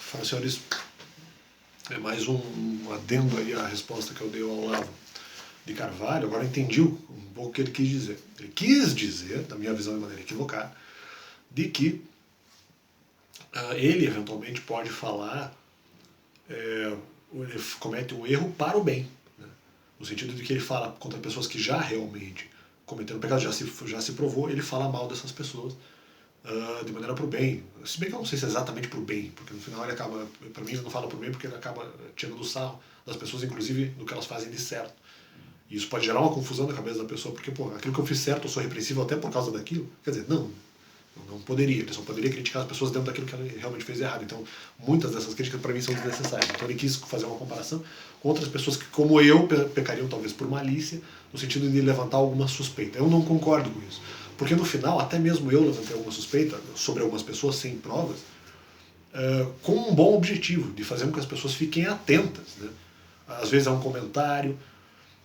Fala, senhores, é mais um adendo aí à resposta que eu dei ao Olavo de Carvalho. Agora eu entendi um pouco o que ele quis dizer. Ele quis dizer, na minha visão de maneira equivocada, de que ele eventualmente pode falar, ele comete um erro para o bem, né? No sentido de que ele fala contra pessoas que já realmente cometeram pecado, já se provou, ele fala mal dessas pessoas de maneira pro bem. Se bem que eu não sei se é exatamente pro bem, porque no final ele acaba, para mim ele não fala pro bem porque ele acaba tirando o sarro das pessoas, inclusive do que elas fazem de certo. E isso pode gerar uma confusão na cabeça da pessoa, porque, pô, aquilo que eu fiz certo eu sou repreensível até por causa daquilo. Quer dizer, não poderia. Ele só poderia criticar as pessoas dentro daquilo que ele realmente fez errado. Então, muitas dessas críticas para mim são desnecessárias. Então ele quis fazer uma comparação com outras pessoas que, como eu, pecariam talvez por malícia, no sentido de levantar alguma suspeita. Eu não concordo com isso. Porque no final, até mesmo eu levantei alguma suspeita sobre algumas pessoas sem provas, com um bom objetivo, de fazer com que as pessoas fiquem atentas, né? Às vezes é um comentário,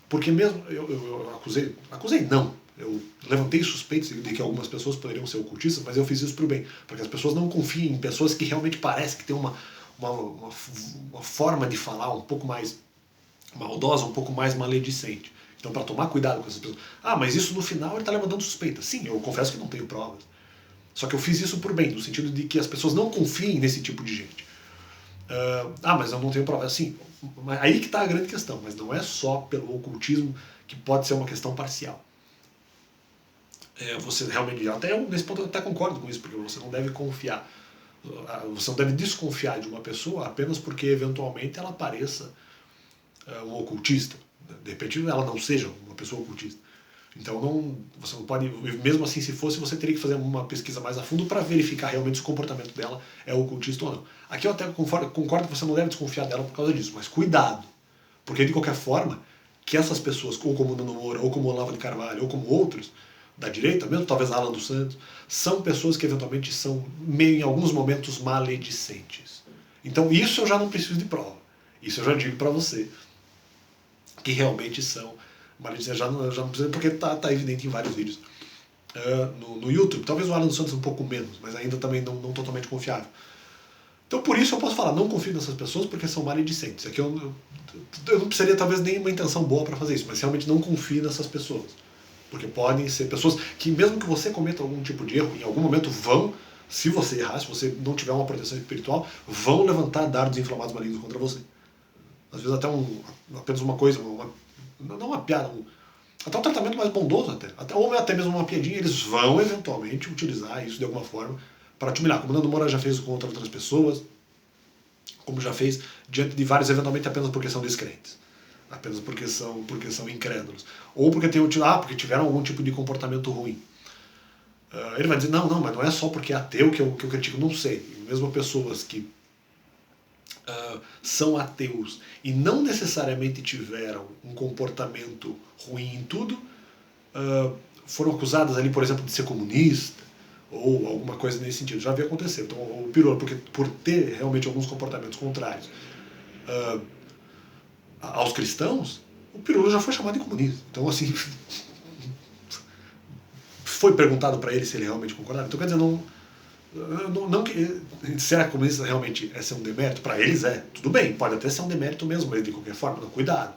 porque mesmo eu acusei não, eu levantei suspeitos de que algumas pessoas poderiam ser ocultistas, mas eu fiz isso para o bem, para que as pessoas não confiem em pessoas que realmente parecem que têm uma forma de falar um pouco mais maldosa, um pouco mais maledicente. Então, para tomar cuidado com essas pessoas. Ah, mas isso no final ele está levantando suspeita. Sim, eu confesso que não tenho provas. Só que eu fiz isso por bem, no sentido de que as pessoas não confiem nesse tipo de gente. Mas eu não tenho provas. Sim, aí que está a grande questão. Mas não é só pelo ocultismo que pode ser uma questão parcial. Você realmente, nesse ponto eu até concordo com isso, porque você não deve confiar. Você não deve desconfiar de uma pessoa apenas porque eventualmente ela pareça um ocultista. De repente ela não seja uma pessoa ocultista. Então você não pode, mesmo assim se fosse, você teria que fazer uma pesquisa mais a fundo para verificar realmente se o comportamento dela é ocultista ou não. Aqui eu até concordo que você não deve desconfiar dela por causa disso, mas cuidado, porque de qualquer forma, que essas pessoas, ou como o Nando Moura, ou como o Olavo de Carvalho, ou como outros da direita, mesmo talvez Alan dos Santos, são pessoas que eventualmente são, meio em alguns momentos, maledicentes. Então isso eu já não preciso de prova. Isso eu já digo para você, que realmente são maledicentes. Já não precisa, porque tá evidente em vários vídeos. No YouTube, talvez o Alan dos Santos um pouco menos, mas ainda também não totalmente confiável. Então por isso eu posso falar, não confio nessas pessoas porque são maledicentes. Aqui eu não precisaria talvez nem uma intenção boa para fazer isso, mas realmente não confio nessas pessoas. Porque podem ser pessoas que, mesmo que você cometa algum tipo de erro, em algum momento vão, se você errar, se você não tiver uma proteção espiritual, vão levantar dardos inflamados malignos contra você. Às vezes até apenas uma coisa, não uma piada, até um tratamento mais bondoso ou até mesmo uma piadinha, eles vão eventualmente utilizar isso de alguma forma para te humilhar, como o Nando Moura já fez contra outras pessoas, como já fez diante de vários, eventualmente apenas porque são descrentes, apenas porque são incrédulos, ou porque tiveram algum tipo de comportamento ruim. Ele vai dizer, não, mas não é só porque é ateu que eu critico, não sei. Mesmo pessoas que são ateus e não necessariamente tiveram um comportamento ruim em tudo, foram acusadas ali, por exemplo, de ser comunista ou alguma coisa nesse sentido. Já havia acontecido. Então o Pirula, por ter realmente alguns comportamentos contrários aos cristãos, o Pirula já foi chamado de comunista. Então assim, foi perguntado para ele se ele realmente concordava. Então quer dizer, será que comunista realmente é ser um demérito? Para eles é. Tudo bem, pode até ser um demérito mesmo, mas de qualquer forma, cuidado.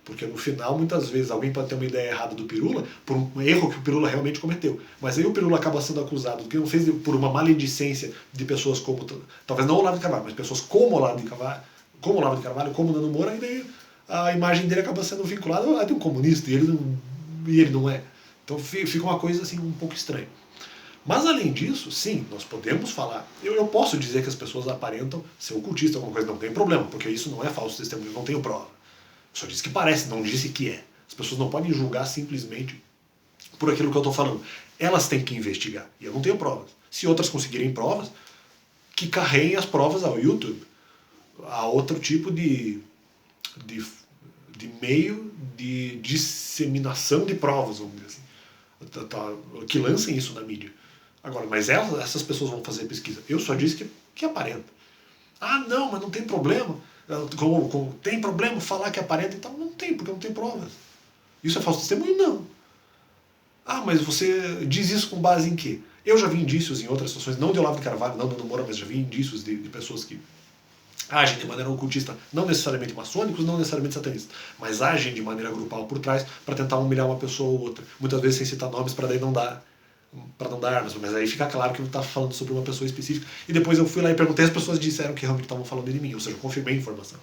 Porque no final, muitas vezes, alguém pode ter uma ideia errada do Pirula por um erro que o Pirula realmente cometeu. Mas aí o Pirula acaba sendo acusado, que não fez por uma maledicência de pessoas como, talvez não o Olavo de Carvalho, mas pessoas como o Olavo de Carvalho, como o Nando Moura, e daí a imagem dele acaba sendo vinculada a de um comunista, e ele não é. Então fica uma coisa assim um pouco estranha. Mas além disso, sim, nós podemos falar. Eu posso dizer que as pessoas aparentam ser ocultistas, alguma coisa, não tem problema, porque isso não é falso testemunho, eu não tenho prova. Só disse que parece, não disse que é. As pessoas não podem julgar simplesmente por aquilo que eu estou falando. Elas têm que investigar, e eu não tenho provas. Se outras conseguirem provas, que carreguem as provas ao YouTube, a outro tipo de meio de disseminação de provas, vamos dizer assim. Que lancem isso na mídia. Agora, mas essas pessoas vão fazer pesquisa. Eu só disse que aparenta. Ah, não, mas não tem problema. Tem problema falar que aparenta? Então não tem, porque não tem provas. Isso é falso testemunho? Não. Ah, mas você diz isso com base em quê? Eu já vi indícios em outras situações, não de Olavo de Carvalho, não do Moura, mas já vi indícios de pessoas que agem de maneira ocultista, não necessariamente maçônicos, não necessariamente satanistas, mas agem de maneira grupal por trás para tentar humilhar uma pessoa ou outra. Muitas vezes sem citar nomes para daí não dar armas, mas aí fica claro que eu estava falando sobre uma pessoa específica. E depois eu fui lá e perguntei, as pessoas disseram que realmente estavam falando de mim, ou seja, eu confirmei a informação.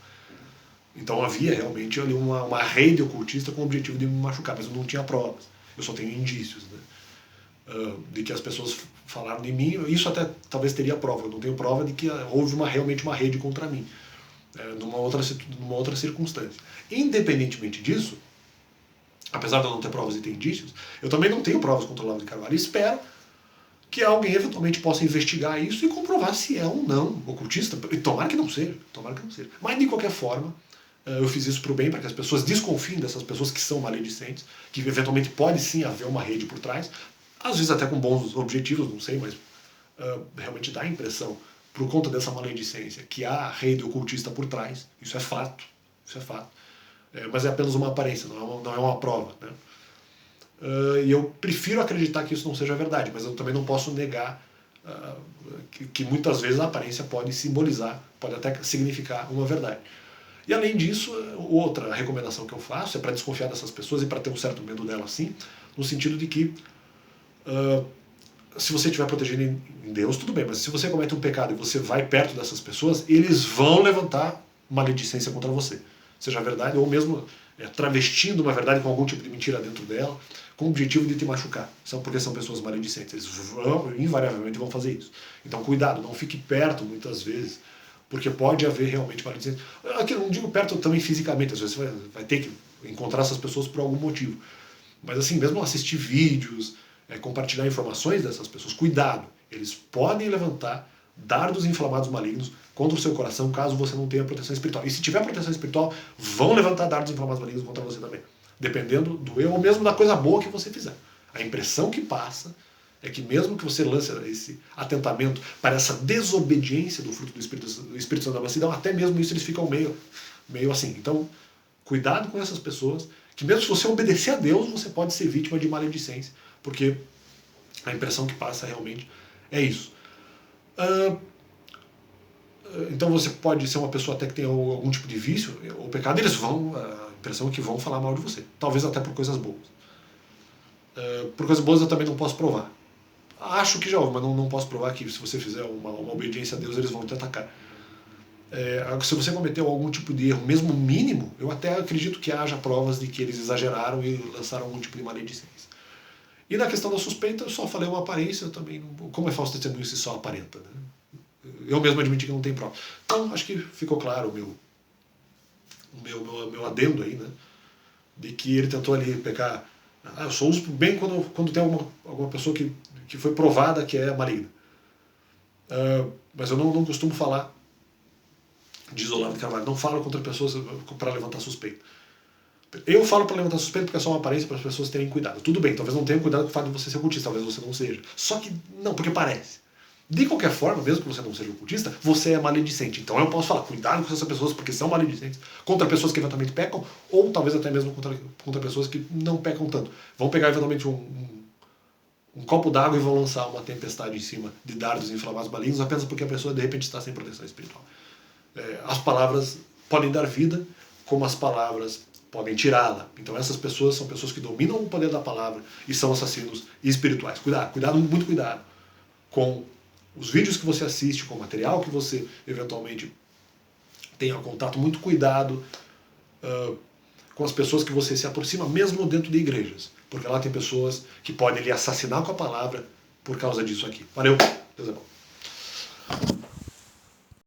Então havia realmente ali uma rede ocultista com o objetivo de me machucar, mas eu não tinha provas, eu só tenho indícios, né? De que as pessoas falaram de mim. Isso até talvez teria prova, eu não tenho prova de que houve realmente uma rede contra mim, numa outra circunstância. Independentemente disso, apesar de eu não ter provas e ter indícios, eu também não tenho provas contra o Olavo de Carvalho. Espero que alguém eventualmente possa investigar isso e comprovar se é ou não ocultista. Tomara que não seja, tomara que não seja. Mas de qualquer forma, eu fiz isso para o bem, para que as pessoas desconfiem dessas pessoas que são maledicentes, que eventualmente pode sim haver uma rede por trás, às vezes até com bons objetivos, não sei, mas realmente dá a impressão, por conta dessa maledicência, que há rede ocultista por trás. Isso é fato, isso é fato. Mas é apenas uma aparência, não é uma prova, né? E eu prefiro acreditar que isso não seja verdade, mas eu também não posso negar que muitas vezes a aparência pode simbolizar, pode até significar uma verdade. E além disso, outra recomendação que eu faço é para desconfiar dessas pessoas e para ter um certo medo delas sim, no sentido de que se você estiver protegido em Deus, tudo bem, mas se você comete um pecado e você vai perto dessas pessoas, eles vão levantar maledicência contra você. Seja verdade, ou mesmo travestindo uma verdade com algum tipo de mentira dentro dela, com o objetivo de te machucar. Porque são pessoas maledicentes. Eles invariavelmente vão fazer isso. Então cuidado, não fique perto muitas vezes, porque pode haver realmente maledicência. Aqui eu não digo perto também fisicamente, às vezes você vai ter que encontrar essas pessoas por algum motivo. Mas assim, mesmo assistir vídeos, compartilhar informações dessas pessoas, cuidado, eles podem levantar dardos inflamados malignos contra o seu coração, caso você não tenha proteção espiritual. E se tiver proteção espiritual, vão levantar dardos inflamados malignos contra você também. Dependendo do erro ou mesmo da coisa boa que você fizer. A impressão que passa é que mesmo que você lance esse atentamento para essa desobediência do fruto do Espírito Santo da mansidão, até mesmo isso eles ficam meio assim. Então, cuidado com essas pessoas, que mesmo se você obedecer a Deus, você pode ser vítima de maledicência, porque a impressão que passa realmente é isso. Então você pode ser uma pessoa até que tem algum tipo de vício ou pecado, eles vão, a impressão é que vão falar mal de você. Talvez até por coisas boas. Por coisas boas eu também não posso provar. Acho que já houve, mas não posso provar que se você fizer uma obediência a Deus, eles vão te atacar. Se você cometeu algum tipo de erro, mesmo mínimo, eu até acredito que haja provas de que eles exageraram e lançaram algum tipo de maledicência. E na questão da suspeita, eu só falei uma aparência, eu também não, como é falso testemunho se só aparenta, né? Eu mesmo admiti que não tem prova. Então, acho que ficou claro o meu adendo aí, né? De que ele tentou ali pegar... eu só uso bem quando tem alguma pessoa que foi provada que é maligna. Mas eu não costumo falar, diz Olavo de Carvalho, não falo contra pessoas para levantar suspeita. Eu falo para levantar suspeita porque é só uma aparência para as pessoas terem cuidado. Tudo bem, talvez não tenham cuidado com o fato de você ser ocultista, talvez você não seja. Só que não, porque parece. De qualquer forma, mesmo que você não seja ocultista, você é maledicente. Então eu posso falar, cuidado com essas pessoas porque são maledicentes, contra pessoas que eventualmente pecam, ou talvez até mesmo contra pessoas que não pecam tanto. Vão pegar eventualmente um copo d'água e vão lançar uma tempestade em cima de dardos inflamados malignos apenas porque a pessoa de repente está sem proteção espiritual. As palavras podem dar vida, como as palavras podem tirá-la. Então essas pessoas são pessoas que dominam o poder da palavra e são assassinos espirituais. Cuidado, muito cuidado com os vídeos que você assiste, com o material que você eventualmente tenha contato, muito cuidado com as pessoas que você se aproxima, mesmo dentro de igrejas, porque lá tem pessoas que podem lhe assassinar com a palavra por causa disso aqui. Valeu, Deus é bom.